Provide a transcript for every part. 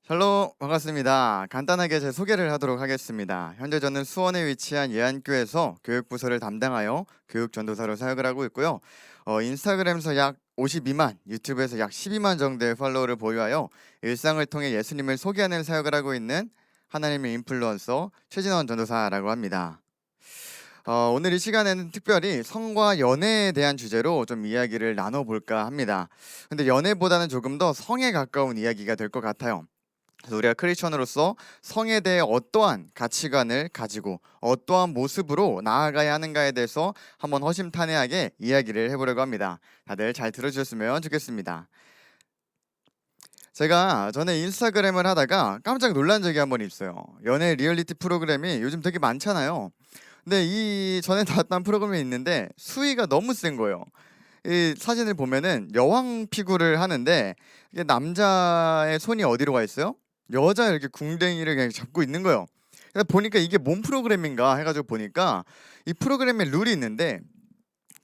샬롬 반갑습니다. 간단하게 제 소개를 하도록 하겠습니다. 현재 저는 수원에 위치한 예안교에서 교육부서를 담당하여 교육전도사로 사역을 하고 있고요. 인스타그램에서 약 52만, 유튜브에서 약 12만 정도의 팔로워를 보유하여 일상을 통해 예수님을 소개하는 사역을 하고 있는 하나님의 인플루언서 최진원 전도사라고 합니다. 오늘 이 시간에는 특별히 성과 연애에 대한 주제로 좀 이야기를 나눠볼까 합니다. 근데 연애보다는 조금 더 성에 가까운 이야기가 될 것 같아요. 그래서 우리가 크리스천으로서 성에 대해 어떠한 가치관을 가지고 어떠한 모습으로 나아가야 하는가에 대해서 한번 허심탄회하게 이야기를 해보려고 합니다. 다들 잘 들어주셨으면 좋겠습니다. 제가 전에 인스타그램을 하다가 깜짝 놀란 적이 한 번 있어요. 연애 리얼리티 프로그램이 요즘 되게 많잖아요. 근데 이 전에 나왔던 프로그램이 있는데 수위가 너무 센 거예요. 이 사진을 보면은 여왕 피구를 하는데 이게 남자의 손이 어디로 가 있어요? 여자 이렇게 궁뎅이를 그냥 잡고 있는 거예요. 그래서 보니까 이게 뭔 프로그램인가 해가지고 보니까 이 프로그램에 룰이 있는데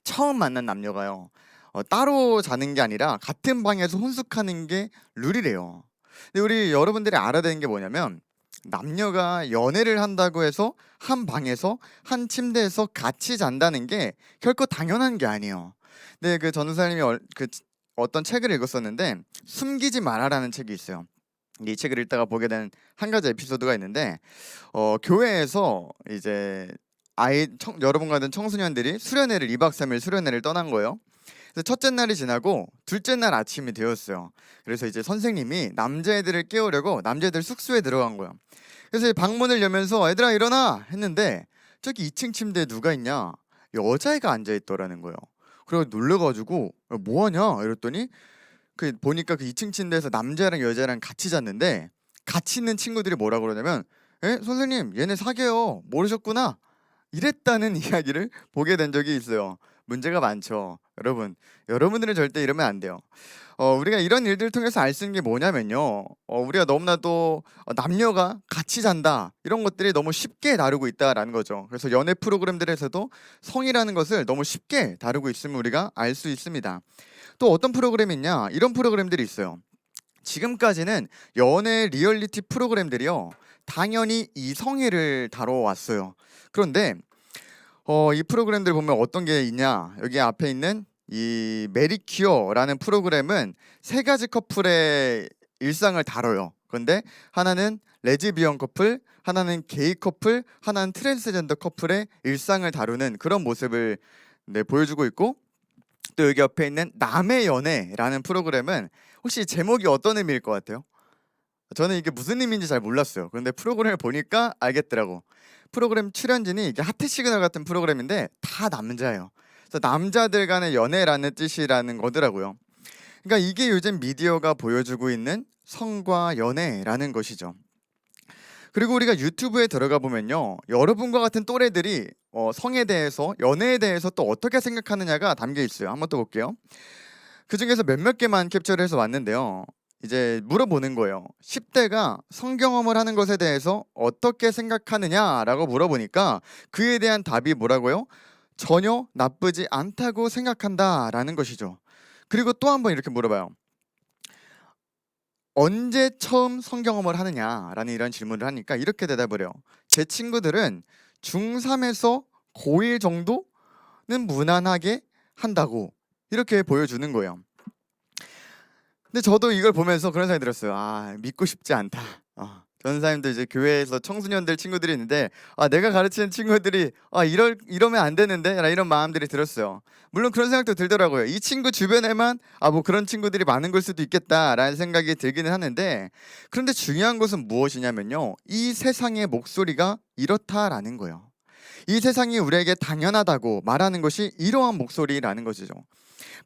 처음 만난 남녀가요. 따로 자는 게 아니라 같은 방에서 혼숙하는 게 룰이래요. 근데 우리 여러분들이 알아야 되는 게 뭐냐면 남녀가 연애를 한다고 해서 한 방에서 한 침대에서 같이 잔다는 게 결코 당연한 게 아니에요. 근데 그 전도사님이 어떤 책을 읽었었는데 숨기지 말아라는 책이 있어요. 이 책을 읽다가 보게 된 한 가지 에피소드가 있는데 교회에서 이제 여러분과 같은 청소년들이 수련회를 2박 3일 수련회를 떠난 거예요. 그래서 첫째 날이 지나고 둘째 날 아침이 되었어요. 그래서 이제 선생님이 남자애들을 깨우려고 남자애들 숙소에 들어간 거예요. 그래서 방문을 열면서 얘들아 일어나 했는데 저기 2층 침대에 누가 있냐? 여자애가 앉아 있더라는 거예요. 그래서 놀래가지고 뭐하냐 이랬더니 보니까 그 2층 침대에서 남자랑 여자랑 같이 잤는데 같이 있는 친구들이 뭐라 그러냐면 선생님 얘네 사귀어요 모르셨구나 이랬다는 이야기를 보게 된 적이 있어요. 문제가 많죠. 여러분들은 절대 이러면 안 돼요. 우리가 이런 일들을 통해서 알 수 있는 게 뭐냐면요. 우리가 너무나도 남녀가 같이 잔다 이런 것들이 너무 쉽게 다루고 있다라는 거죠. 그래서 연애 프로그램들에서도 성이라는 것을 너무 쉽게 다루고 있음을 우리가 알 수 있습니다. 또 어떤 프로그램이 있냐? 이런 프로그램들이 있어요. 지금까지는 연애 리얼리티 프로그램들이요. 당연히 이성애를 다뤄왔어요. 그런데 이 프로그램들 보면 어떤 게 있냐? 여기 앞에 있는 이 메리큐어라는 프로그램은 세 가지 커플의 일상을 다뤄요. 그런데 하나는 레즈비언 커플, 하나는 게이 커플, 하나는 트랜스젠더 커플의 일상을 다루는 그런 모습을 보여주고 있고 또 여기 옆에 있는 남의 연애라는 프로그램은 혹시 제목이 어떤 의미일 것 같아요? 저는 이게 무슨 의미인지 잘 몰랐어요. 그런데 프로그램을 보니까 알겠더라고. 프로그램 출연진이 이게 하트 시그널 같은 프로그램인데 다 남자예요. 그래서 남자들 간의 연애라는 뜻이라는 거더라고요. 그러니까 이게 요즘 미디어가 보여주고 있는 성과 연애라는 것이죠. 그리고 우리가 유튜브에 들어가 보면요, 여러분과 같은 또래들이 성에 대해서 연애에 대해서 또 어떻게 생각하느냐가 담겨 있어요. 한번 또 볼게요. 그 중에서 몇몇 개만 캡처를 해서 왔는데요. 이제 물어보는 거예요. 10대가 성경험을 하는 것에 대해서 어떻게 생각하느냐라고 물어보니까 그에 대한 답이 뭐라고요? 전혀 나쁘지 않다고 생각한다라는 것이죠. 그리고 또 한 번 이렇게 물어봐요. 언제 처음 성경험을 하느냐라는 이런 질문을 하니까 이렇게 대답을 해요. 제 친구들은 중3에서 고1 정도는 무난하게 한다고 이렇게 보여주는 거예요. 근데 저도 이걸 보면서 그런 생각이 들었어요. 아, 믿고 싶지 않다. 전사님도 이제 교회에서 청소년들 친구들이 있는데 내가 가르치는 친구들이 이러면 안 되는데 이런 마음들이 들었어요. 물론 그런 생각도 들더라고요. 이 친구 주변에만 뭐 그런 친구들이 많은 걸 수도 있겠다라는 생각이 들기는 하는데 그런데 중요한 것은 무엇이냐면요. 이 세상의 목소리가 이렇다라는 거예요. 이 세상이 우리에게 당연하다고 말하는 것이 이러한 목소리라는 것이죠.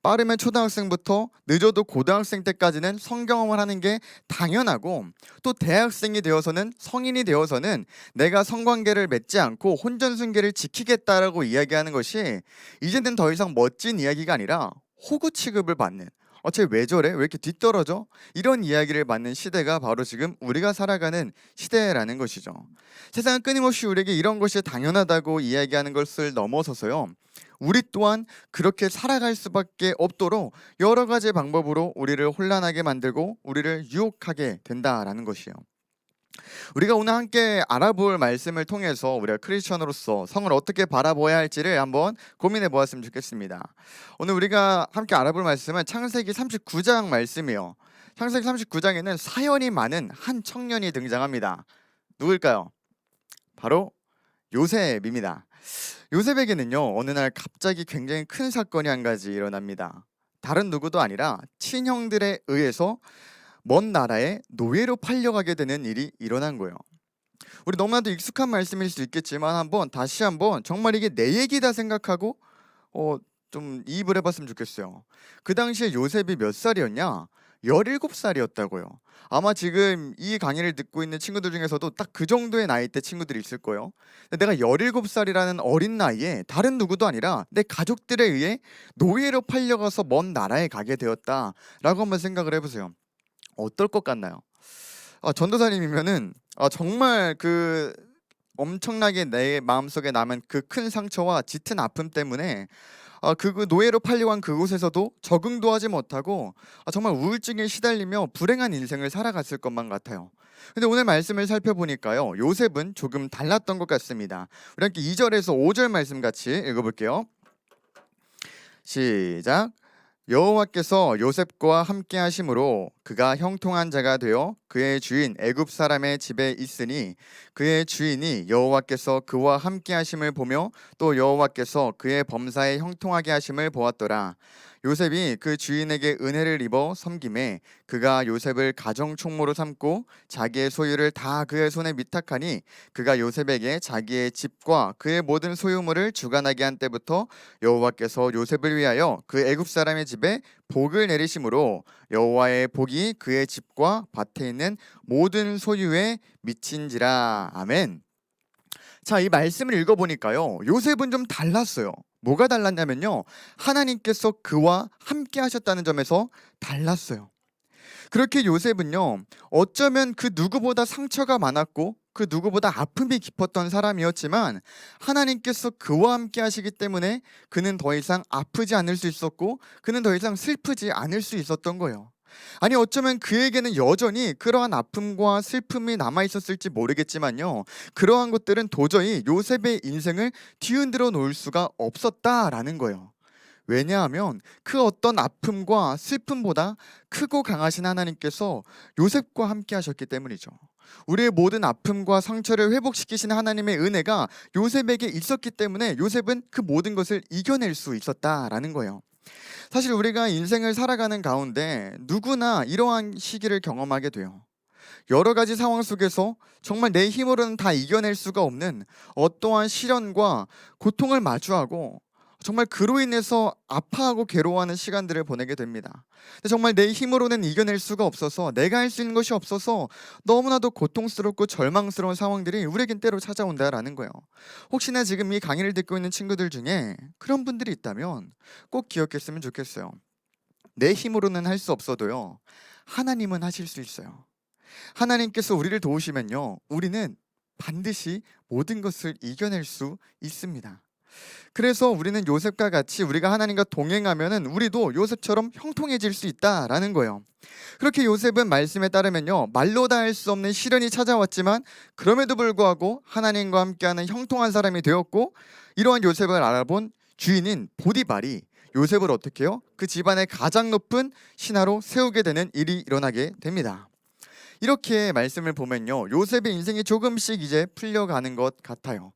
빠르면 초등학생부터 늦어도 고등학생 때까지는 성경험을 하는 게 당연하고 또 대학생이 되어서는 성인이 되어서는 내가 성관계를 맺지 않고 혼전순계를 지키겠다라고 이야기하는 것이 이제는 더 이상 멋진 이야기가 아니라 호구 취급을 받는 쟤 왜 저래? 왜 이렇게 뒤떨어져? 이런 이야기를 받는 시대가 바로 지금 우리가 살아가는 시대라는 것이죠. 세상은 끊임없이 우리에게 이런 것이 당연하다고 이야기하는 것을 넘어서서요, 우리 또한 그렇게 살아갈 수밖에 없도록 여러 가지 방법으로 우리를 혼란하게 만들고 우리를 유혹하게 된다라는 것이에요. 우리가 오늘 함께 알아볼 말씀을 통해서 우리가 크리스천으로서 성을 어떻게 바라보아야 할지를 한번 고민해 보았으면 좋겠습니다. 오늘 우리가 함께 알아볼 말씀은 창세기 39장 말씀이에요. 창세기 39장에는 사연이 많은 한 청년이 등장합니다. 누구일까요? 바로 요셉입니다. 요셉에게는요, 어느 날 갑자기 굉장히 큰 사건이 한 가지 일어납니다. 다른 누구도 아니라 친형들에 의해서 먼 나라에 노예로 팔려가게 되는 일이 일어난 거예요. 우리 너무나도 익숙한 말씀일 수 있겠지만 다시 한번 정말 이게 내 얘기다 생각하고 좀 이입을 해봤으면 좋겠어요. 그 당시에 요셉이 몇 살이었냐? 17살이었다고요. 아마 지금 이 강의를 듣고 있는 친구들 중에서도 딱 그 정도의 나이대 친구들이 있을 거예요. 내가 17살이라는 어린 나이에 다른 누구도 아니라 내 가족들에 의해 노예로 팔려가서 먼 나라에 가게 되었다라고 한번 생각을 해보세요. 어떨 것 같나요? 전도사님이면은 정말 그 엄청나게 내 마음속에 남은 그 큰 상처와 짙은 아픔 때문에 그 노예로 팔려간 그곳에서도 적응도 하지 못하고 정말 우울증에 시달리며 불행한 인생을 살아갔을 것만 같아요. 근데 오늘 말씀을 살펴보니까요, 요셉은 조금 달랐던 것 같습니다. 우리 함께 2절에서 5절 말씀 같이 읽어볼게요. 시작. 여호와께서 요셉과 함께 하심으로 그가 형통한 자가 되어 그의 주인 애굽 사람의 집에 있으니 그의 주인이 여호와께서 그와 함께 하심을 보며 또 여호와께서 그의 범사에 형통하게 하심을 보았더라. 요셉이 그 주인에게 은혜를 입어 섬김에 그가 요셉을 가정 총무로 삼고 자기의 소유를 다 그의 손에 위탁하니 그가 요셉에게 자기의 집과 그의 모든 소유물을 주관하게 한 때부터 여호와께서 요셉을 위하여 그 애굽 사람의 집에 복을 내리심으로 여호와의 복이 그의 집과 밭에 있는 모든 소유에 미친지라. 아멘. 자, 이 말씀을 읽어보니까요, 요셉은 좀 달랐어요. 뭐가 달랐냐면요, 하나님께서 그와 함께 하셨다는 점에서 달랐어요. 그렇게 요셉은요, 어쩌면 그 누구보다 상처가 많았고 그 누구보다 아픔이 깊었던 사람이었지만 하나님께서 그와 함께 하시기 때문에 그는 더 이상 아프지 않을 수 있었고 그는 더 이상 슬프지 않을 수 있었던 거예요. 아니, 어쩌면 그에게는 여전히 그러한 아픔과 슬픔이 남아있었을지 모르겠지만요, 그러한 것들은 도저히 요셉의 인생을 뒤흔들어 놓을 수가 없었다라는 거예요. 왜냐하면 그 어떤 아픔과 슬픔보다 크고 강하신 하나님께서 요셉과 함께 하셨기 때문이죠. 우리의 모든 아픔과 상처를 회복시키신 하나님의 은혜가 요셉에게 있었기 때문에 요셉은 그 모든 것을 이겨낼 수 있었다라는 거예요. 사실 우리가 인생을 살아가는 가운데 누구나 이러한 시기를 경험하게 돼요. 여러 가지 상황 속에서 정말 내 힘으로는 다 이겨낼 수가 없는 어떠한 시련과 고통을 마주하고 정말 그로 인해서 아파하고 괴로워하는 시간들을 보내게 됩니다. 근데 정말 내 힘으로는 이겨낼 수가 없어서, 내가 할 수 있는 것이 없어서 너무나도 고통스럽고 절망스러운 상황들이 우리에겐 때로 찾아온다라는 거예요. 혹시나 지금 이 강의를 듣고 있는 친구들 중에 그런 분들이 있다면 꼭 기억했으면 좋겠어요. 내 힘으로는 할 수 없어도요, 하나님은 하실 수 있어요. 하나님께서 우리를 도우시면요, 우리는 반드시 모든 것을 이겨낼 수 있습니다. 그래서 우리는 요셉과 같이 우리가 하나님과 동행하면은 우리도 요셉처럼 형통해질 수 있다라는 거예요. 그렇게 요셉은 말씀에 따르면요, 말로 다 할 수 없는 시련이 찾아왔지만 그럼에도 불구하고 하나님과 함께하는 형통한 사람이 되었고, 이러한 요셉을 알아본 주인인 보디발이 요셉을 어떻게 해요? 그 집안의 가장 높은 신하로 세우게 되는 일이 일어나게 됩니다. 이렇게 말씀을 보면요, 요셉의 인생이 조금씩 이제 풀려가는 것 같아요.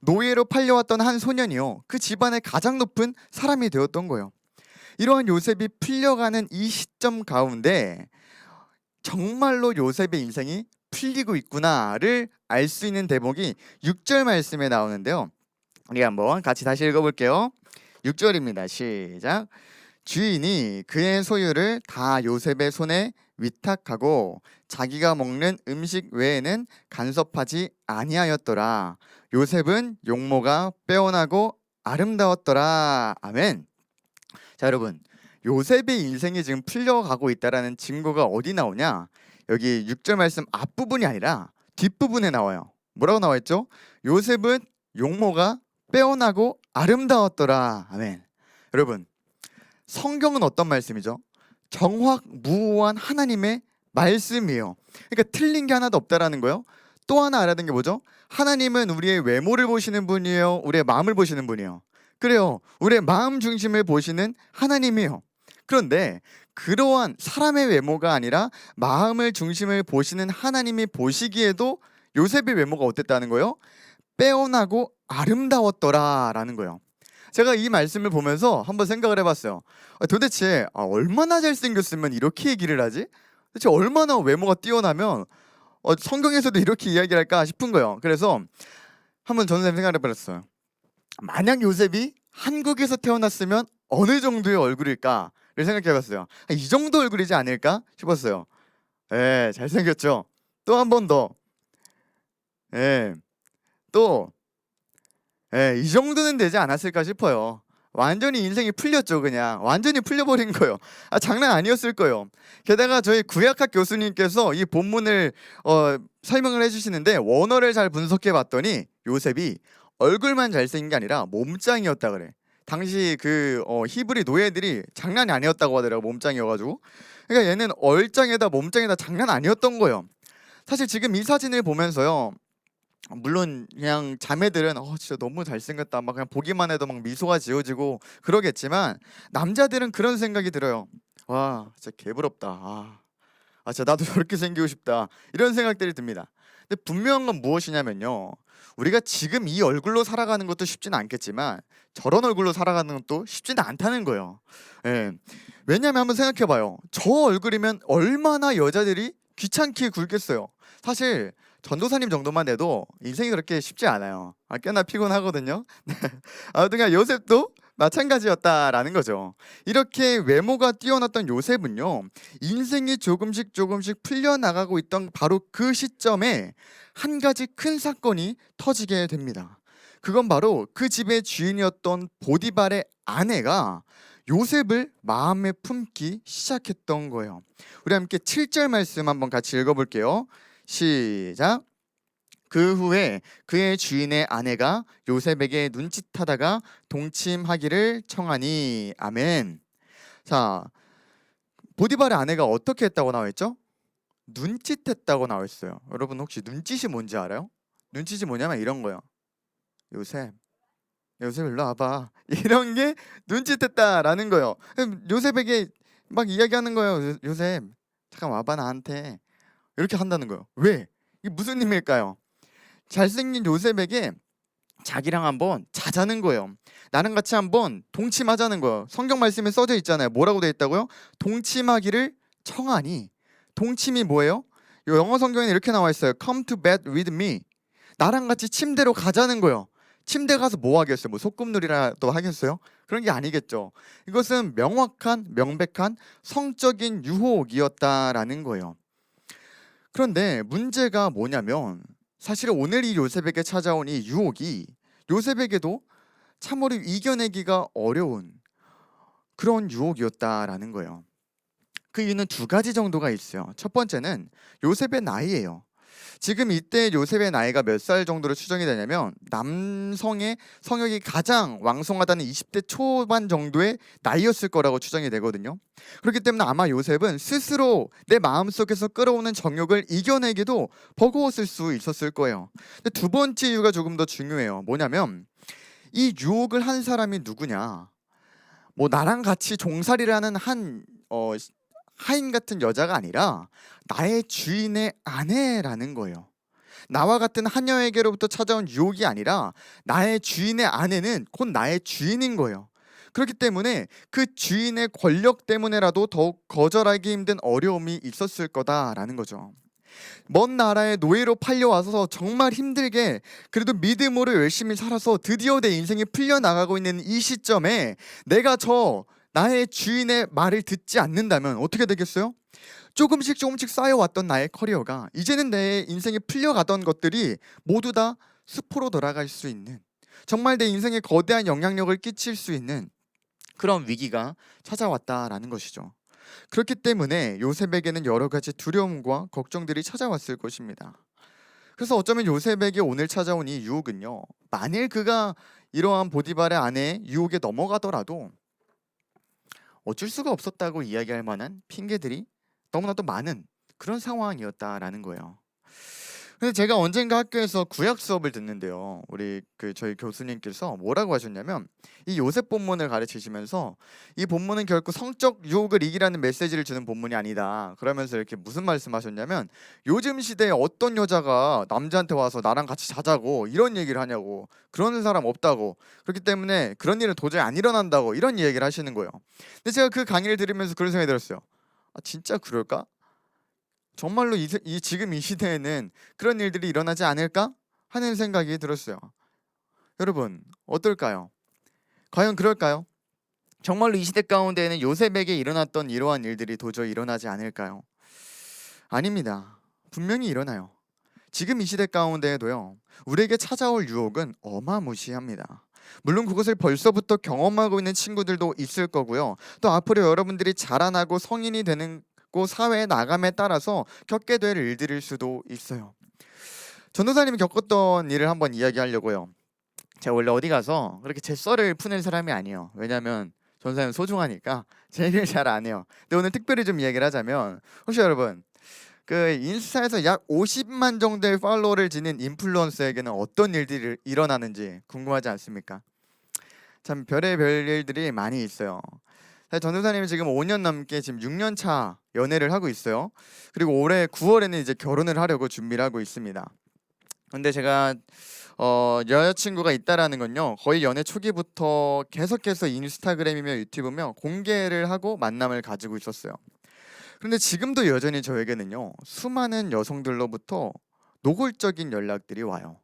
노예로 팔려왔던 한 소년이요, 그 집안의 가장 높은 사람이 되었던 거예요. 이러한 요셉이 풀려가는 이 시점 가운데 정말로 요셉의 인생이 풀리고 있구나를 알 수 있는 대목이 6절 말씀에 나오는데요, 우리 한번 같이 다시 읽어볼게요. 6절입니다. 시작. 주인이 그의 소유를 다 요셉의 손에 위탁하고 자기가 먹는 음식 외에는 간섭하지 아니하였더라. 요셉은 용모가 빼어나고 아름다웠더라. 아멘. 자, 여러분, 요셉의 인생이 지금 풀려가고 있다라는 증거가 어디 나오냐? 여기 6절 말씀 앞부분이 아니라 뒷부분에 나와요. 뭐라고 나와 있죠? 요셉은 용모가 빼어나고 아름다웠더라. 아멘. 여러분, 성경은 어떤 말씀이죠? 정확무오한 하나님의 말씀이에요. 그러니까 틀린 게 하나도 없다라는 거예요. 또 하나 알아야 되는 게 뭐죠? 하나님은 우리의 외모를 보시는 분이에요, 우리의 마음을 보시는 분이에요. 그래요, 우리의 마음 중심을 보시는 하나님이에요. 그런데 그러한 사람의 외모가 아니라 마음을 중심을 보시는 하나님이 보시기에도 요셉의 외모가 어땠다는 거예요? 빼어나고 아름다웠더라라는 거예요. 제가 이 말씀을 보면서 한번 생각을 해봤어요. 도대체 얼마나 잘생겼으면 이렇게 얘기를 하지? 도대체 얼마나 외모가 뛰어나면 성경에서도 이렇게 이야기를 할까 싶은 거예요. 그래서 한번 저는 생각을 해봤어요. 만약 요셉이 한국에서 태어났으면 어느 정도의 얼굴일까를 생각해봤어요. 이 정도 얼굴이지 않을까 싶었어요. 예, 잘생겼죠? 또 한 번 더. 예, 또 이 정도는 되지 않았을까 싶어요. 완전히 인생이 풀렸죠. 그냥 완전히 풀려버린 거예요. 장난 아니었을 거예요. 게다가 저희 구약학 교수님께서 이 본문을 설명을 해주시는데 원어를 잘 분석해 봤더니 요셉이 얼굴만 잘생긴 게 아니라 몸짱이었다 그래. 당시 그 히브리 노예들이 장난이 아니었다고 하더라고. 몸짱이어가지고. 그러니까 얘는 얼짱에다 몸짱에다 장난 아니었던 거예요. 사실 지금 이 사진을 보면서요, 물론 그냥 자매들은 진짜 너무 잘생겼다 막 그냥 보기만 해도 막 미소가 지어지고 그러겠지만, 남자들은 그런 생각이 들어요. 와, 진짜 개부럽다. 진짜 나도 저렇게 생기고 싶다, 이런 생각들이 듭니다. 근데 분명한 건 무엇이냐면요, 우리가 지금 이 얼굴로 살아가는 것도 쉽지는 않겠지만 저런 얼굴로 살아가는 것도 쉽지는 않다는 거예요. 예. 왜냐하면 한번 생각해봐요. 저 얼굴이면 얼마나 여자들이 귀찮게 굴겠어요. 사실 전도사님 정도만 돼도 인생이 그렇게 쉽지 않아요. 꽤나 피곤하거든요. 아무튼 요셉도 마찬가지였다라는 거죠. 이렇게 외모가 뛰어났던 요셉은요, 인생이 조금씩 풀려나가고 있던 바로 그 시점에 한 가지 큰 사건이 터지게 됩니다. 그건 바로 그 집의 주인이었던 보디발의 아내가 요셉을 마음에 품기 시작했던 거예요. 우리 함께 7절 말씀 한번 같이 읽어볼게요. 시작. 그 후에 그의 주인의 아내가 요셉에게 눈짓하다가 동침하기를 청하니. 아멘. 자, 보디발의 아내가 어떻게 했다고 나와 있죠? 눈짓했다고 나와 있어요. 여러분 혹시 눈짓이 뭔지 알아요? 눈짓이 뭐냐면 이런 거요. 요셉 일로 와봐. 이런 게 눈짓했다라는 거예요. 요셉에게 막 이야기하는 거예요. 요셉 잠깐 와봐 나한테. 이렇게 한다는 거예요. 왜? 이게 무슨 의미일까요? 잘생긴 요셉에게 자기랑 한번 자자는 거예요. 나랑 같이 한번 동침하자는 거예요. 성경 말씀에 써져 있잖아요. 뭐라고 되어 있다고요? 동침하기를 청하니. 동침이 뭐예요? 영어 성경에는 이렇게 나와 있어요. Come to bed with me. 나랑 같이 침대로 가자는 거예요. 침대 가서 뭐 하겠어요? 뭐 소꿉놀이라도 하겠어요? 그런 게 아니겠죠. 이것은 명백한 성적인 유혹이었다라는 거예요. 그런데 문제가 뭐냐면, 사실 오늘 이 요셉에게 찾아온 이 유혹이 요셉에게도 참으로 이겨내기가 어려운 그런 유혹이었다라는 거예요. 그 이유는 두 가지 정도가 있어요. 첫 번째는 요셉의 나이예요. 지금 이때 요셉의 나이가 몇 살 정도로 추정이 되냐면, 남성의 성욕이 가장 왕성하다는 20대 초반 정도의 나이였을 거라고 추정이 되거든요. 그렇기 때문에 아마 요셉은 스스로 내 마음속에서 끌어오는 정욕을 이겨내기도 버거웠을 수 있었을 거예요. 근데 두 번째 이유가 조금 더 중요해요. 뭐냐면, 이 유혹을 한 사람이 누구냐, 뭐 나랑 같이 종살이를 하는 하인 같은 여자가 아니라 나의 주인의 아내라는 거예요. 나와 같은 하녀에게로부터 찾아온 유혹이 아니라 나의 주인의 아내는 곧 나의 주인인 거예요. 그렇기 때문에 그 주인의 권력 때문에라도 더욱 거절하기 힘든 어려움이 있었을 거다라는 거죠. 먼 나라의 노예로 팔려와서 정말 힘들게 그래도 믿음으로 열심히 살아서 드디어 내 인생이 풀려나가고 있는 이 시점에 내가 나의 주인의 말을 듣지 않는다면 어떻게 되겠어요? 조금씩 쌓여왔던 나의 커리어가, 이제는 내 인생에 풀려가던 것들이 모두 다 수포로 돌아갈 수 있는, 정말 내 인생에 거대한 영향력을 끼칠 수 있는 그런 위기가 찾아왔다라는 것이죠. 그렇기 때문에 요셉에게는 여러 가지 두려움과 걱정들이 찾아왔을 것입니다. 그래서 어쩌면 요셉에게 오늘 찾아온 이 유혹은요, 만일 그가 이러한 보디발의 아내의 유혹에 넘어가더라도 어쩔 수가 없었다고 이야기할 만한 핑계들이 너무나도 많은 그런 상황이었다라는 거예요. 근데 제가 언젠가 학교에서 구약 수업을 듣는데요. 우리 저희 교수님께서 뭐라고 하셨냐면, 이 요셉 본문을 가르치시면서 이 본문은 결코 성적 유혹을 이기라는 메시지를 주는 본문이 아니다. 그러면서 이렇게 무슨 말씀하셨냐면, 요즘 시대에 어떤 여자가 남자한테 와서 나랑 같이 자자고 이런 얘기를 하냐고, 그러는 사람 없다고, 그렇기 때문에 그런 일은 도저히 안 일어난다고, 이런 얘기를 하시는 거예요. 근데 제가 그 강의를 들으면서 그런 생각이 들었어요. 아, 진짜 그럴까? 정말로 지금 이 시대에는 그런 일들이 일어나지 않을까 하는 생각이 들었어요. 여러분, 어떨까요? 과연 그럴까요? 정말로 이 시대 가운데에는 요셉에게 일어났던 이러한 일들이 도저히 일어나지 않을까요? 아닙니다. 분명히 일어나요. 지금 이 시대 가운데에도요, 우리에게 찾아올 유혹은 어마무시합니다. 물론 그것을 벌써부터 경험하고 있는 친구들도 있을 거고요. 또 앞으로 여러분들이 자라나고 성인이 되는 사회에 나감에 따라서 겪게 될 일들일 수도 있어요. 전도사님이 겪었던 일을 한번 이야기하려고요. 제가 원래 어디 가서 그렇게 제 썰을 푸는 사람이 아니에요. 왜냐하면 전도사님 소중하니까 제 얘기를 잘 안 해요. 근데 오늘 특별히 좀 이야기를 하자면, 혹시 여러분 그 인스타에서 약 50만 정도의 팔로워를 지닌 인플루언서에게는 어떤 일들이 일어나는지 궁금하지 않습니까? 참 별의별 일들이 많이 있어요. 사실 전도사님이 지금 5년 넘게 지금 6년 차 연애를 하고 있어요. 그리고 올해 9월에는 이제 결혼을 하려고 준비를 하고 있습니다. 근데 제가 여자친구가 있다라는 건요, 거의 연애 초기부터 계속해서 인스타그램이며 유튜브며 공개를 하고 만남을 가지고 있었어요. 그런데 지금도 여전히 저에게는요, 수많은 여성들로부터 노골적인 연락들이 와요.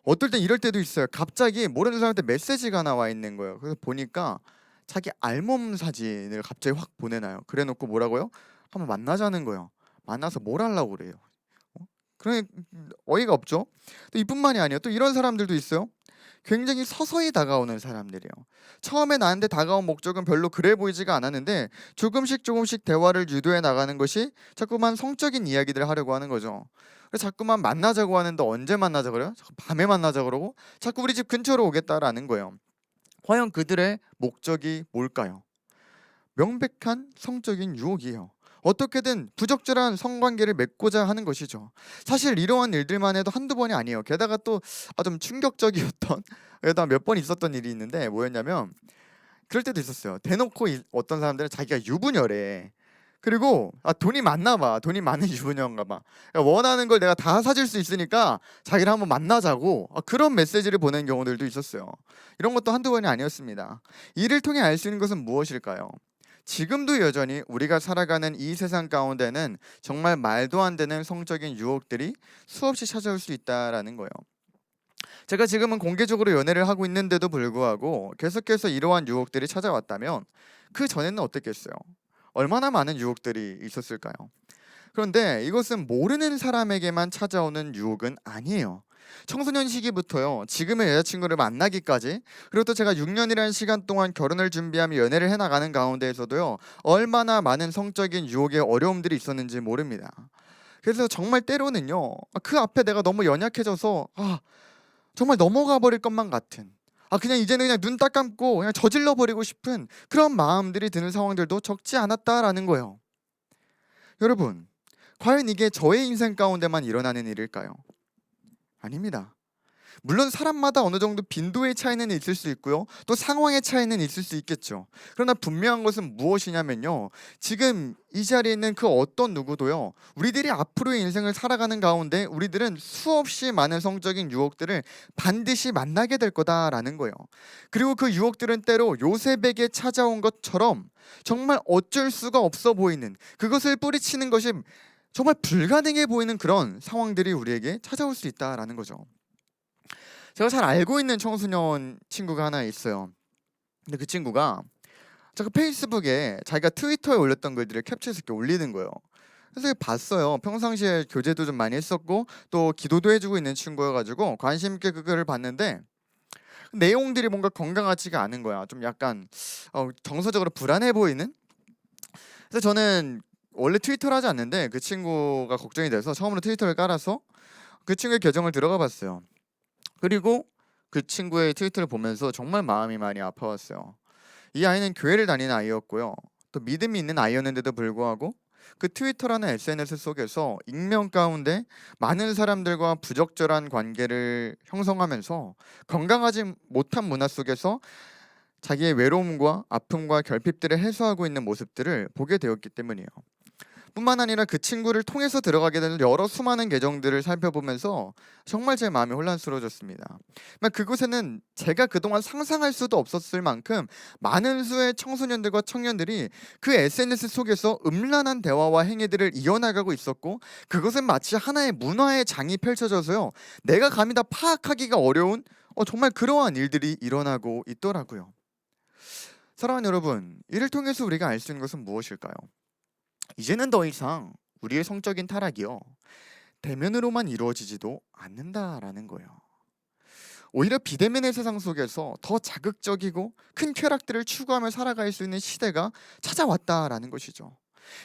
어떨 땐 이럴 때도 있어요. 갑자기 모르는 사람한테 메시지가 나와 있는 거예요. 그래서 보니까 자기 알몸 사진을 갑자기 확 보내놔요. 그래놓고 뭐라고요? 한번 만나자는 거예요. 만나서 뭘 하려고 그래요? 그러니 어이가 없죠. 또 이뿐만이 아니에요. 또 이런 사람들도 있어요. 굉장히 서서히 다가오는 사람들이에요. 처음에 나한테 다가온 목적은 별로 그래 보이지가 않았는데 조금씩 대화를 유도해 나가는 것이 자꾸만 성적인 이야기들을 하려고 하는 거죠. 그래서 자꾸만 만나자고 하는데 언제 만나자 그래요? 자꾸 밤에 만나자 그러고 자꾸 우리 집 근처로 오겠다라는 거예요. 과연 그들의 목적이 뭘까요? 명백한 성적인 유혹이에요. 어떻게든 부적절한 성관계를 맺고자 하는 것이죠. 사실 이러한 일들만 해도 한두 번이 아니에요. 게다가 또 좀 충격적이었던 그래도 몇 번 있었던 일이 있는데, 뭐였냐면 그럴 때도 있었어요. 대놓고 어떤 사람들은 자기가 유부녀래. 그리고 돈이 많나 봐. 돈이 많은 유부녀인가 봐. 그러니까 원하는 걸 내가 다 사줄 수 있으니까 자기를 한번 만나자고 그런 메시지를 보낸 경우들도 있었어요. 이런 것도 한두 번이 아니었습니다. 이를 통해 알 수 있는 것은 무엇일까요? 지금도 여전히 우리가 살아가는 이 세상 가운데는 정말 말도 안 되는 성적인 유혹들이 수없이 찾아올 수 있다라는 거예요. 제가 지금은 공개적으로 연애를 하고 있는데도 불구하고 계속해서 이러한 유혹들이 찾아왔다면 그 전에는 어땠겠어요? 얼마나 많은 유혹들이 있었을까요? 그런데 이것은 모르는 사람에게만 찾아오는 유혹은 아니에요. 청소년 시기부터요, 지금의 여자친구를 만나기까지, 그리고 또 제가 6년이라는 시간 동안 결혼을 준비하며 연애를 해나가는 가운데에서도요, 얼마나 많은 성적인 유혹의 어려움들이 있었는지 모릅니다. 그래서 정말 때로는요, 그 앞에 내가 너무 연약해져서 정말 넘어가 버릴 것만 같은, 그냥 이제는 그냥 눈 딱 감고 그냥 저질러 버리고 싶은 그런 마음들이 드는 상황들도 적지 않았다라는 거예요. 여러분, 과연 이게 저의 인생 가운데만 일어나는 일일까요? 아닙니다. 물론 사람마다 어느 정도 빈도의 차이는 있을 수 있고요, 또 상황의 차이는 있을 수 있겠죠. 그러나 분명한 것은 무엇이냐면요, 지금 이 자리에 있는 그 어떤 누구도요, 우리들이 앞으로의 인생을 살아가는 가운데 우리들은 수없이 많은 성적인 유혹들을 반드시 만나게 될 거다라는 거예요. 그리고 그 유혹들은 때로 요셉에게 찾아온 것처럼 정말 어쩔 수가 없어 보이는, 그것을 뿌리치는 것이 정말 불가능해 보이는 그런 상황들이 우리에게 찾아올 수 있다라는 거죠. 제가 잘 알고 있는 청소년 친구가 하나 있어요. 근데 그 친구가 제가 페이스북에 자기가 트위터에 올렸던 글들을 캡처해서 이렇게 올리는 거예요. 그래서 봤어요. 평상시에 교제도 좀 많이 했었고 또 기도도 해주고 있는 친구여가지고 관심 있게 그 글을 봤는데, 내용들이 뭔가 건강하지가 않은 거야. 좀 약간 정서적으로 불안해 보이는. 그래서 저는 원래 트위터를 하지 않는데 그 친구가 걱정이 돼서 처음으로 트위터를 깔아서 그 친구의 계정을 들어가 봤어요. 그리고 그 친구의 트위터를 보면서 정말 마음이 많이 아파왔어요. 이 아이는 교회를 다니는 아이였고요. 또 믿음이 있는 아이였는데도 불구하고 그 트위터라는 SNS 속에서 익명 가운데 많은 사람들과 부적절한 관계를 형성하면서 건강하지 못한 문화 속에서 자기의 외로움과 아픔과 결핍들을 해소하고 있는 모습들을 보게 되었기 때문이에요. 뿐만 아니라 그 친구를 통해서 들어가게 되는 여러 수많은 계정들을 살펴보면서 정말 제 마음이 혼란스러워졌습니다. 그곳에는 제가 그동안 상상할 수도 없었을 만큼 많은 수의 청소년들과 청년들이 그 SNS 속에서 음란한 대화와 행위들을 이어나가고 있었고, 그것은 마치 하나의 문화의 장이 펼쳐져서요, 내가 감히 다 파악하기가 어려운 정말 그러한 일들이 일어나고 있더라고요. 사랑하는 여러분, 이를 통해서 우리가 알 수 있는 것은 무엇일까요? 이제는 더 이상 우리의 성적인 타락이요, 대면으로만 이루어지지도 않는다라는 거예요. 오히려 비대면의 세상 속에서 더 자극적이고 큰 쾌락들을 추구하며 살아갈 수 있는 시대가 찾아왔다라는 것이죠.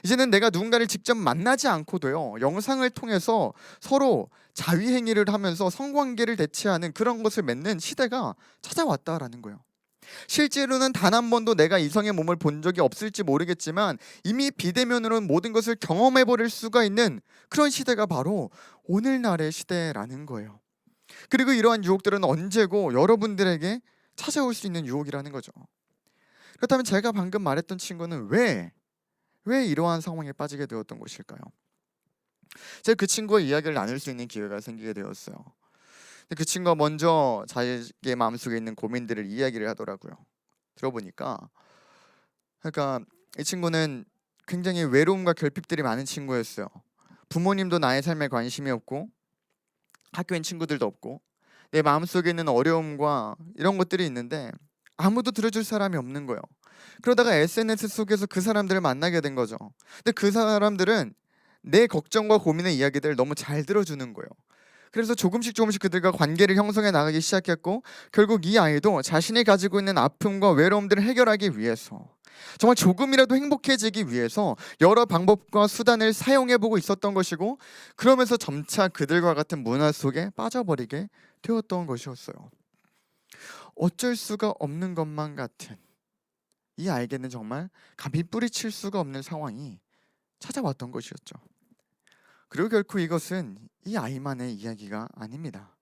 이제는 내가 누군가를 직접 만나지 않고도요, 영상을 통해서 서로 자위행위를 하면서 성관계를 대체하는 그런 것을 맺는 시대가 찾아왔다라는 거예요. 실제로는 단 한 번도 내가 이성의 몸을 본 적이 없을지 모르겠지만 이미 비대면으로는 모든 것을 경험해 버릴 수가 있는 그런 시대가 바로 오늘날의 시대라는 거예요. 그리고 이러한 유혹들은 언제고 여러분들에게 찾아올 수 있는 유혹이라는 거죠. 그렇다면 제가 방금 말했던 친구는 왜 이러한 상황에 빠지게 되었던 것일까요? 제가 그 친구의 이야기를 나눌 수 있는 기회가 생기게 되었어요. 근데 그 친구가 먼저 자기의 마음속에 있는 고민들을 이야기를 하더라고요. 들어보니까, 그러니까 이 친구는 굉장히 외로움과 결핍들이 많은 친구였어요. 부모님도 나의 삶에 관심이 없고 학교엔 친구들도 없고 내 마음속에 있는 어려움과 이런 것들이 있는데 아무도 들어줄 사람이 없는 거예요. 그러다가 SNS 속에서 그 사람들을 만나게 된 거죠. 근데 그 사람들은 내 걱정과 고민의 이야기들을 너무 잘 들어주는 거예요. 그래서 조금씩 그들과 관계를 형성해 나가기 시작했고, 결국 이 아이도 자신이 가지고 있는 아픔과 외로움들을 해결하기 위해서, 정말 조금이라도 행복해지기 위해서 여러 방법과 수단을 사용해보고 있었던 것이고, 그러면서 점차 그들과 같은 문화 속에 빠져버리게 되었던 것이었어요. 어쩔 수가 없는 것만 같은 이 아이에게는 정말 감히 뿌리칠 수가 없는 상황이 찾아왔던 것이었죠. 그리고 결코 이것은 이 아이만의 이야기가 아닙니다.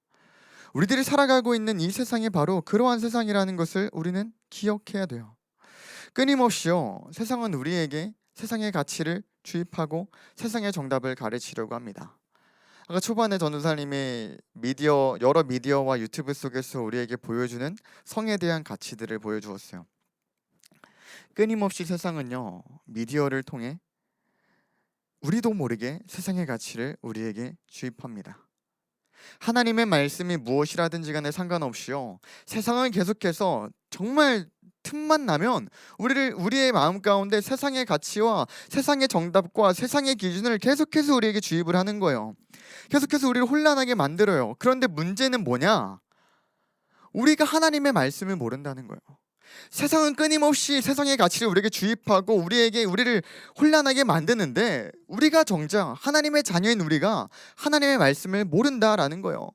우리들이 살아가고 있는 이 세상이 바로 그러한 세상이라는 것을 우리는 기억해야 돼요. 끊임없이요, 세상은 우리에게 세상의 가치를 주입하고 세상의 정답을 가르치려고 합니다. 아까 초반에 전도사님이 여러 미디어와 유튜브 속에서 우리에게 보여주는 성에 대한 가치들을 보여주었어요. 끊임없이 세상은요, 미디어를 통해 우리도 모르게 세상의 가치를 우리에게 주입합니다. 하나님의 말씀이 무엇이라든지 간에 상관없이요, 세상은 계속해서 정말 틈만 나면 우리의 마음 가운데 세상의 가치와 세상의 정답과 세상의 기준을 계속해서 우리에게 주입을 하는 거예요. 계속해서 우리를 혼란하게 만들어요. 그런데 문제는 뭐냐? 우리가 하나님의 말씀을 모른다는 거예요. 세상은 끊임없이 세상의 가치를 우리에게 주입하고 우리를 혼란하게 만드는데, 우리가 정작 하나님의 자녀인 우리가 하나님의 말씀을 모른다라는 거예요.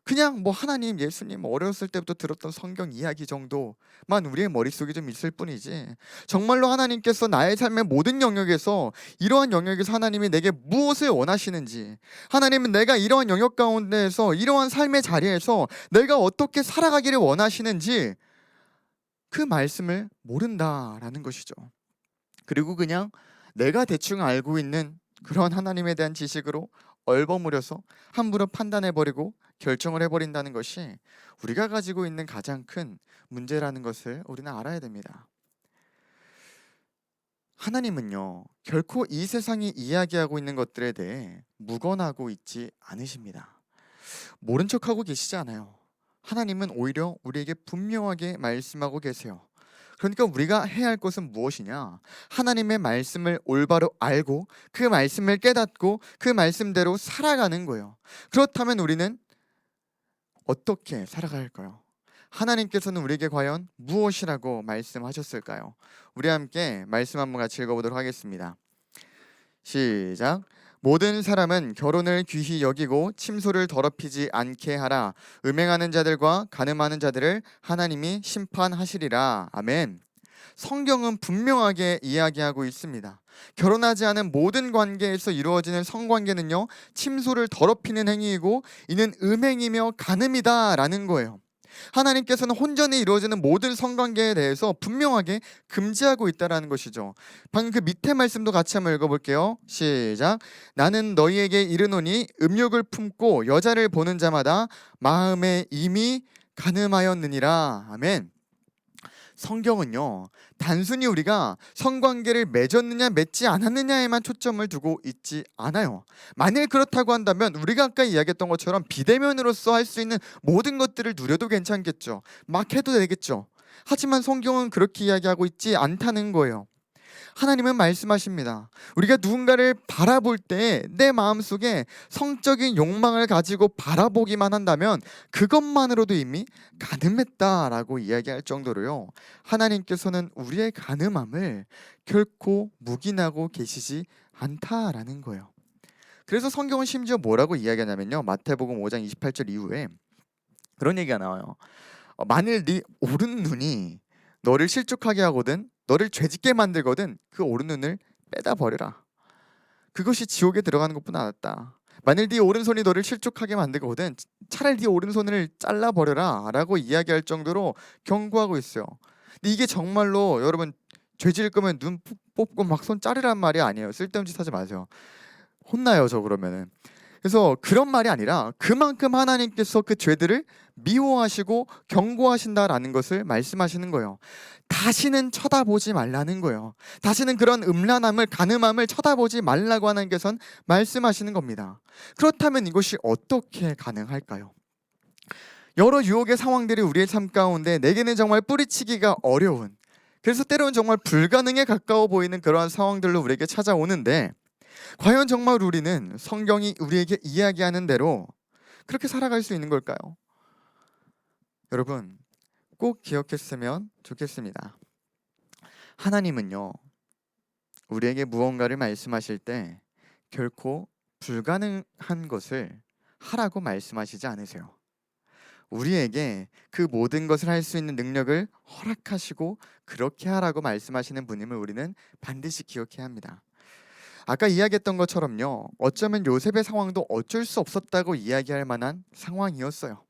그냥 하나님, 예수님 어렸을 때부터 들었던 성경 이야기 정도만 우리의 머릿속에 좀 있을 뿐이지, 정말로 하나님께서 나의 삶의 모든 영역에서, 이러한 영역에서 하나님이 내게 무엇을 원하시는지, 하나님은 내가 이러한 영역 가운데에서 이러한 삶의 자리에서 내가 어떻게 살아가기를 원하시는지 그 말씀을 모른다라는 것이죠. 그리고 그냥 내가 대충 알고 있는 그런 하나님에 대한 지식으로 얼버무려서 함부로 판단해버리고 결정을 해버린다는 것이 우리가 가지고 있는 가장 큰 문제라는 것을 우리는 알아야 됩니다. 하나님은요, 결코 이 세상이 이야기하고 있는 것들에 대해 묵언하고 있지 않으십니다. 모른 척하고 계시지 않아요. 하나님은 오히려 우리에게 분명하게 말씀하고 계세요. 그러니까 우리가 해야 할 것은 무엇이냐? 하나님의 말씀을 올바로 알고 그 말씀을 깨닫고 그 말씀대로 살아가는 거예요. 그렇다면 우리는 어떻게 살아갈까요? 하나님께서는 우리에게 과연 무엇이라고 말씀하셨을까요? 우리 함께 말씀 한번 같이 읽어보도록 하겠습니다. 시작. 모든 사람은 결혼을 귀히 여기고 침소를 더럽히지 않게 하라. 음행하는 자들과 간음하는 자들을 하나님이 심판하시리라. 아멘. 성경은 분명하게 이야기하고 있습니다. 결혼하지 않은 모든 관계에서 이루어지는 성관계는요, 침소를 더럽히는 행위이고 이는 음행이며 간음이다라는 거예요. 하나님께서는 혼전이 이루어지는 모든 성관계에 대해서 분명하게 금지하고 있다라는 것이죠. 방금 그 밑에 말씀도 같이 한번 읽어볼게요. 시작. 나는 너희에게 이르노니 음욕을 품고 여자를 보는 자마다 마음에 이미 간음하였느니라. 아멘. 성경은요, 단순히 우리가 성관계를 맺었느냐 맺지 않았느냐에만 초점을 두고 있지 않아요. 만일 그렇다고 한다면 우리가 아까 이야기했던 것처럼 비대면으로서 할 수 있는 모든 것들을 누려도 괜찮겠죠. 막 해도 되겠죠. 하지만 성경은 그렇게 이야기하고 있지 않다는 거예요. 하나님은 말씀하십니다. 우리가 누군가를 바라볼 때 내 마음속에 성적인 욕망을 가지고 바라보기만 한다면 그것만으로도 이미 간음했다라고 이야기할 정도로요. 하나님께서는 우리의 간음함을 결코 묵인하고 계시지 않다라는 거예요. 그래서 성경은 심지어 뭐라고 이야기하냐면요. 마태복음 5장 28절 이후에 그런 얘기가 나와요. 만일 네 오른 눈이 너를 실족하게 하거든 너를 죄짓게 만들거든 그 오른 눈을 빼다 버려라. 그것이 지옥에 들어가는 것보다 낫다. 만일 네 오른손이 너를 실족하게 만들거든 차라리 네 오른손을 잘라버려라 라고 이야기할 정도로 경고하고 있어요. 근데 이게 정말로 여러분 죄 지을 거면 눈 뽑고 막 손 자르란 말이 아니에요. 쓸데없는 짓 하지 마세요. 혼나요 저 그러면은. 그래서 그런 말이 아니라 그만큼 하나님께서 그 죄들을 미워하시고 경고하신다라는 것을 말씀하시는 거예요. 다시는 쳐다보지 말라는 거예요. 다시는 그런 음란함을 간음함을 쳐다보지 말라고 하나님께서는 말씀하시는 겁니다. 그렇다면 이것이 어떻게 가능할까요? 여러 유혹의 상황들이 우리의 삶 가운데 내게는 정말 뿌리치기가 어려운, 그래서 때로는 정말 불가능에 가까워 보이는 그러한 상황들로 우리에게 찾아오는데 과연 정말 우리는 성경이 우리에게 이야기하는 대로 그렇게 살아갈 수 있는 걸까요? 여러분 꼭 기억했으면 좋겠습니다. 하나님은요, 우리에게 무언가를 말씀하실 때 결코 불가능한 것을 하라고 말씀하시지 않으세요. 우리에게 그 모든 것을 할 수 있는 능력을 허락하시고 그렇게 하라고 말씀하시는 분임을 우리는 반드시 기억해야 합니다. 아까 이야기했던 것처럼요, 어쩌면 요셉의 상황도 어쩔 수 없었다고 이야기할 만한 상황이었어요.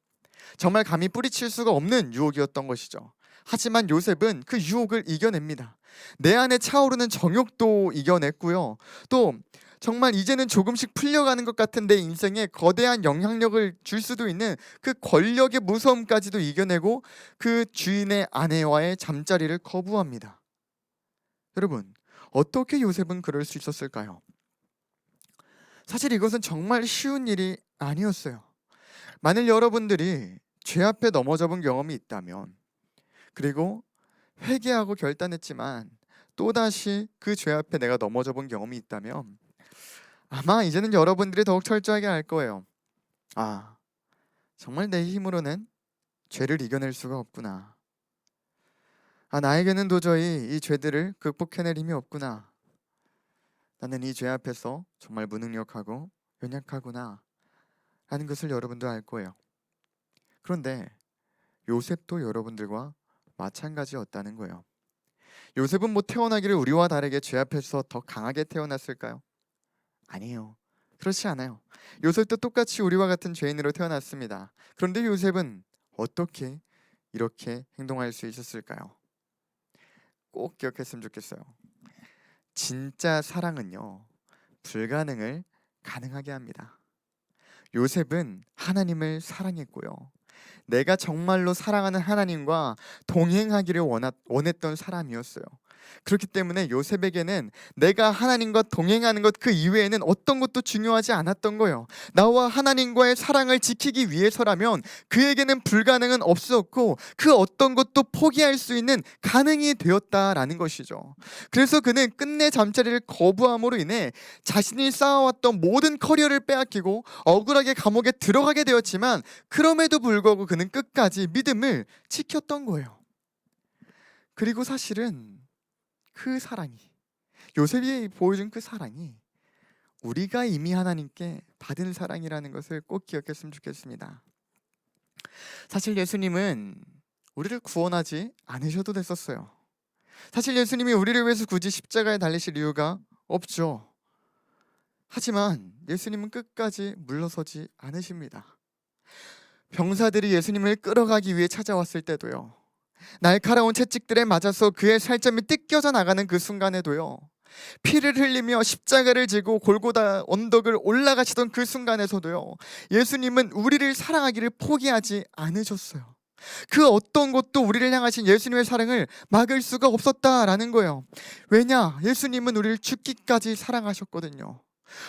정말 감히 뿌리칠 수가 없는 유혹이었던 것이죠. 하지만 요셉은 그 유혹을 이겨냅니다. 내 안에 차오르는 정욕도 이겨냈고요. 또 정말 이제는 조금씩 풀려가는 것 같은 내 인생에 거대한 영향력을 줄 수도 있는 그 권력의 무서움까지도 이겨내고 그 주인의 아내와의 잠자리를 거부합니다. 여러분, 어떻게 요셉은 그럴 수 있었을까요? 사실 이것은 정말 쉬운 일이 아니었어요. 만일 여러분들이 죄 앞에 넘어져 본 경험이 있다면, 그리고 회개하고 결단했지만 또다시 그 죄 앞에 내가 넘어져 본 경험이 있다면 아마 이제는 여러분들이 더욱 철저하게 알 거예요. 아, 정말 내 힘으로는 죄를 이겨낼 수가 없구나. 아, 나에게는 도저히 이 죄들을 극복해낼 힘이 없구나. 나는 이 죄 앞에서 정말 무능력하고 연약하구나 라는 것을 여러분도 알 거예요. 그런데 요셉도 여러분들과 마찬가지였다는 거예요. 요셉은 뭐 태어나기를 우리와 다르게 죄 앞에서 더 강하게 태어났을까요? 아니에요. 그렇지 않아요. 요셉도 똑같이 우리와 같은 죄인으로 태어났습니다. 그런데 요셉은 어떻게 이렇게 행동할 수 있었을까요? 꼭 기억했으면 좋겠어요. 진짜 사랑은요, 불가능을 가능하게 합니다. 요셉은 하나님을 사랑했고요. 내가 정말로 사랑하는 하나님과 동행하기를 원했던 사람이었어요. 그렇기 때문에 요셉에게는 내가 하나님과 동행하는 것 그 이외에는 어떤 것도 중요하지 않았던 거예요. 나와 하나님과의 사랑을 지키기 위해서라면 그에게는 불가능은 없었고 그 어떤 것도 포기할 수 있는 가능이 되었다라는 것이죠. 그래서 그는 끝내 잠자리를 거부함으로 인해 자신이 쌓아왔던 모든 커리어를 빼앗기고 억울하게 감옥에 들어가게 되었지만 그럼에도 불구하고 그는 끝까지 믿음을 지켰던 거예요. 그리고 사실은 그 사랑이, 요셉이 보여준 그 사랑이 우리가 이미 하나님께 받은 사랑이라는 것을 꼭 기억했으면 좋겠습니다. 사실 예수님은 우리를 구원하지 않으셔도 됐었어요. 사실 예수님이 우리를 위해서 굳이 십자가에 달리실 이유가 없죠. 하지만 예수님은 끝까지 물러서지 않으십니다. 병사들이 예수님을 끌어가기 위해 찾아왔을 때도요, 날카로운 채찍들에 맞아서 그의 살점이 뜯겨져 나가는 그 순간에도요, 피를 흘리며 십자가를 지고 골고다 언덕을 올라가시던 그 순간에서도요, 예수님은 우리를 사랑하기를 포기하지 않으셨어요. 그 어떤 것도 우리를 향하신 예수님의 사랑을 막을 수가 없었다라는 거예요. 왜냐? 예수님은 우리를 죽기까지 사랑하셨거든요.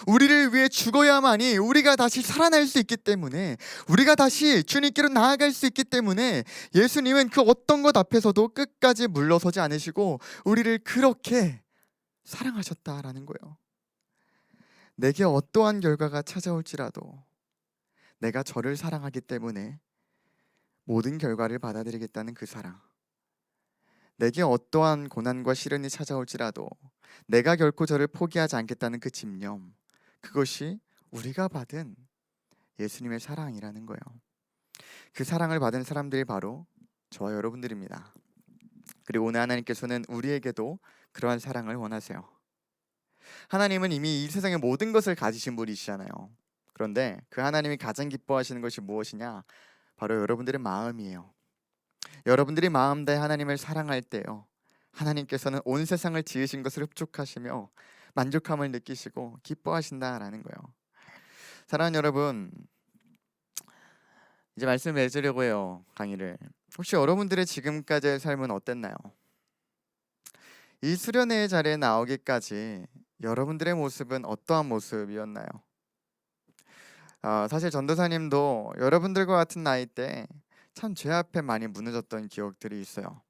우리를 위해 죽어야만이 우리가 다시 살아날 수 있기 때문에, 우리가 다시 주님께로 나아갈 수 있기 때문에 예수님은 그 어떤 것 앞에서도 끝까지 물러서지 않으시고 우리를 그렇게 사랑하셨다라는 거예요. 내게 어떠한 결과가 찾아올지라도 내가 저를 사랑하기 때문에 모든 결과를 받아들이겠다는 그 사랑, 내게 어떠한 고난과 시련이 찾아올지라도 내가 결코 저를 포기하지 않겠다는 그 집념, 그것이 우리가 받은 예수님의 사랑이라는 거예요. 그 사랑을 받은 사람들이 바로 저와 여러분들입니다. 그리고 오늘 하나님께서는 우리에게도 그러한 사랑을 원하세요. 하나님은 이미 이 세상의 모든 것을 가지신 분이시잖아요. 그런데 그 하나님이 가장 기뻐하시는 것이 무엇이냐? 바로 여러분들의 마음이에요. 여러분들이 마음 다해 하나님을 사랑할 때요, 하나님께서는 온 세상을 지으신 것을 흡족하시며 만족함을 느끼시고 기뻐하신다라는 거예요. 사랑하는 여러분, 이제 말씀을 맺으려고 해요, 강의를. 혹시 여러분들의 지금까지의 삶은 어땠나요? 이 수련회의 자리에 나오기까지 여러분들의 모습은 어떠한 모습이었나요? 사실 전도사님도 여러분들과 같은 나이 때 참 죄 앞에 많이 무너졌던 기억들이 있어요.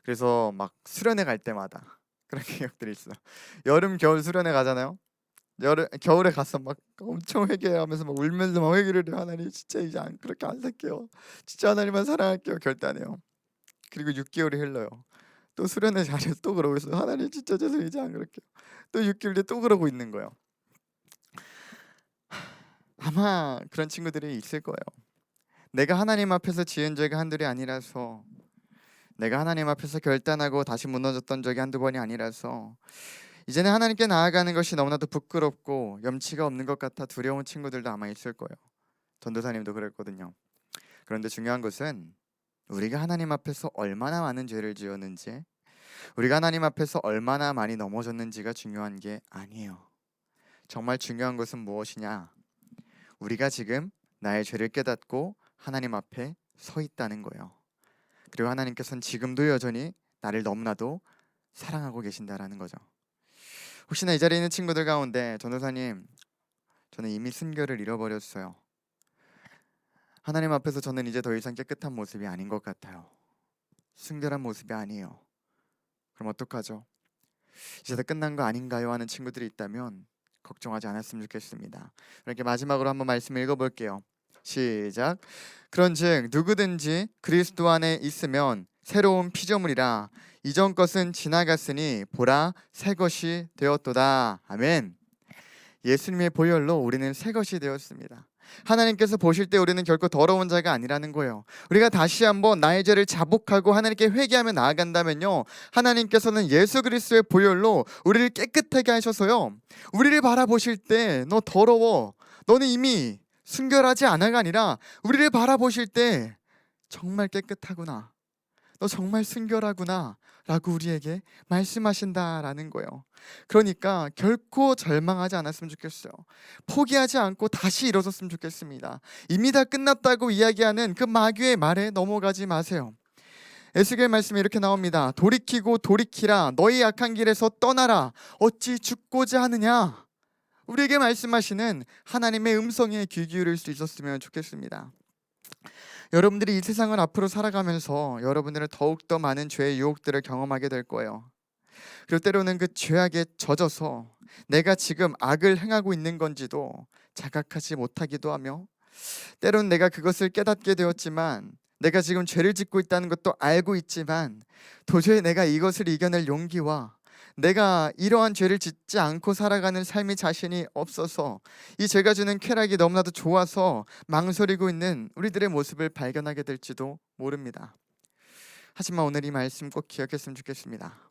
그래서 막 수련회 갈 때마다 그런 기억들이 있어요. 여름 겨울 수련회 가잖아요. 겨울에 가서 막 엄청 회개하면서 막 울면서 막 회개를 해요. 하나님 진짜 이제 그렇게 안 살게요. 진짜 하나님만 사랑할게요. 결단해요. 그리고 6개월이 흘러요. 또 수련회 자리에서 또 그러고 있어요. 하나님 진짜 죄송해요. 이제 안 그럴게요. 또 6개월 뒤에 또 그러고 있는 거예요. 아마 그런 친구들이 있을 거예요. 내가 하나님 앞에서 지은 죄가 한둘이 아니라서, 내가 하나님 앞에서 결단하고 다시 무너졌던 적이 한두 번이 아니라서 이제는 하나님께 나아가는 것이 너무나도 부끄럽고 염치가 없는 것 같아 두려운 친구들도 아마 있을 거예요. 전도사님도 그랬거든요. 그런데 중요한 것은 우리가 하나님 앞에서 얼마나 많은 죄를 지었는지, 우리가 하나님 앞에서 얼마나 많이 넘어졌는지가 중요한 게 아니에요. 정말 중요한 것은 무엇이냐? 우리가 지금 나의 죄를 깨닫고 하나님 앞에 서 있다는 거예요. 그리고 하나님께서는 지금도 여전히 나를 너무나도 사랑하고 계신다라는 거죠. 혹시나 이 자리에 있는 친구들 가운데, 전도사님, 저는 이미 순결을 잃어버렸어요. 하나님 앞에서 저는 이제 더 이상 깨끗한 모습이 아닌 것 같아요. 순결한 모습이 아니에요. 그럼 어떡하죠? 이제 다 끝난 거 아닌가요? 하는 친구들이 있다면 걱정하지 않았으면 좋겠습니다. 이렇게 마지막으로 한번 말씀 읽어볼게요. 시작. 그런즉 누구든지 그리스도 안에 있으면 새로운 피조물이라, 이전 것은 지나갔으니 보라 새 것이 되었도다. 아멘. 예수님의 보혈로 우리는 새 것이 되었습니다. 하나님께서 보실 때 우리는 결코 더러운 자가 아니라는 거예요. 우리가 다시 한번 나의 죄를 자복하고 하나님께 회개하며 나아간다면요, 하나님께서는 예수 그리스도의 보혈로 우리를 깨끗하게 하셔서요, 우리를 바라보실 때 너 더러워, 너는 이미 순결하지 않아가 아니라 우리를 바라보실 때 정말 깨끗하구나, 너 정말 순결하구나 라고 우리에게 말씀하신다라는 거예요. 그러니까 결코 절망하지 않았으면 좋겠어요. 포기하지 않고 다시 일어섰으면 좋겠습니다. 이미 다 끝났다고 이야기하는 그 마귀의 말에 넘어가지 마세요. 에스겔 말씀이 이렇게 나옵니다. 돌이키고 돌이키라. 너희 악한 길에서 떠나라. 어찌 죽고자 하느냐. 우리에게 말씀하시는 하나님의 음성에 귀 기울일 수 있었으면 좋겠습니다. 여러분들이 이 세상을 앞으로 살아가면서 여러분들은 더욱더 많은 죄의 유혹들을 경험하게 될 거예요. 그리고 때로는 그 죄악에 젖어서 내가 지금 악을 행하고 있는 건지도 자각하지 못하기도 하며, 때로는 내가 그것을 깨닫게 되었지만, 내가 지금 죄를 짓고 있다는 것도 알고 있지만 도저히 내가 이것을 이겨낼 용기와 내가 이러한 죄를 짓지 않고 살아가는 삶이 자신이 없어서 이 죄가 주는 쾌락이 너무나도 좋아서 망설이고 있는 우리들의 모습을 발견하게 될지도 모릅니다. 하지만 오늘 이 말씀 꼭 기억했으면 좋겠습니다.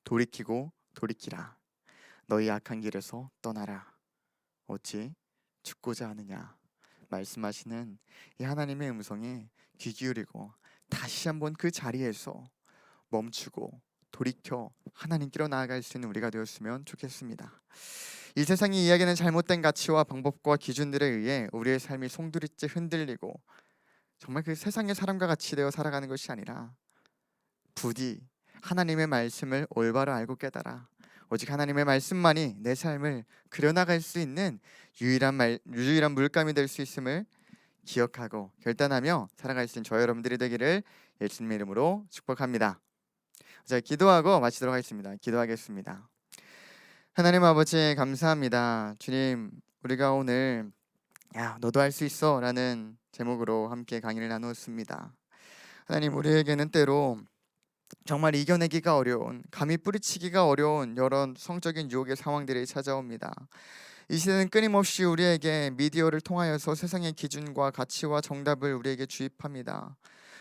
돌이키고 돌이키라. 너희 악한 길에서 떠나라. 어찌 죽고자 하느냐. 말씀하시는 이 하나님의 음성에 귀 기울이고 다시 한번 그 자리에서 멈추고 돌이켜 하나님께로 나아갈 수 있는 우리가 되었으면 좋겠습니다. 이 세상이 이야기하는 잘못된 가치와 방법과 기준들에 의해 우리의 삶이 송두리째 흔들리고 정말 그 세상의 사람과 같이 되어 살아가는 것이 아니라 부디 하나님의 말씀을 올바로 알고 깨달아 오직 하나님의 말씀만이 내 삶을 그려나갈 수 있는 유일한 물감이 될 수 있음을 기억하고 결단하며 살아갈 수 있는 저 여러분들이 되기를 예수님의 이름으로 축복합니다. 자, 기도하고 마치도록 하겠습니다. 기도하겠습니다. 하나님 아버지 감사합니다. 주님, 우리가 오늘 야 너도 할 수 있어 라는 제목으로 함께 강의를 나누었습니다. 하나님, 우리에게는 때로 정말 이겨내기가 어려운, 감히 뿌리치기가 어려운 여러 성적인 유혹의 상황들이 찾아옵니다. 이 시대는 끊임없이 우리에게 미디어를 통하여서 세상의 기준과 가치와 정답을 우리에게 주입합니다.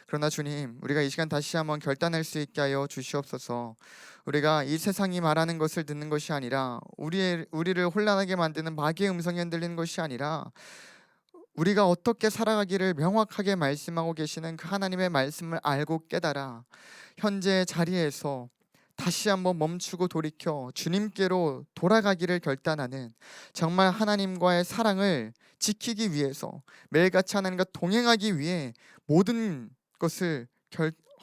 그러나 주님, 우리가 이 시간 다시 한번 결단할 수 있게 하여 주시옵소서. 우리가 이 세상이 말하는 것을 듣는 것이 아니라 우리를 혼란하게 만드는 마귀의 음성이 흔들리는 것이 아니라 우리가 어떻게 살아가기를 명확하게 말씀하고 계시는 그 하나님의 말씀을 알고 깨달아 현재의 자리에서 다시 한번 멈추고 돌이켜 주님께로 돌아가기를 결단하는, 정말 하나님과의 사랑을 지키기 위해서 매일같이 하나님과 동행하기 위해 모든 것을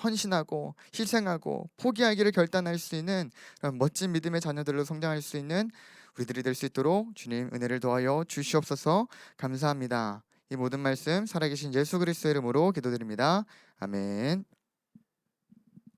헌신하고 희생하고 포기하기를 결단할 수 있는 그런 멋진 믿음의 자녀들로 성장할 수 있는 우리들이 될 수 있도록 주님 은혜를 더하여 주시옵소서. 감사합니다. 이 모든 말씀 살아계신 예수 그리스도의 이름으로 기도드립니다. 아멘.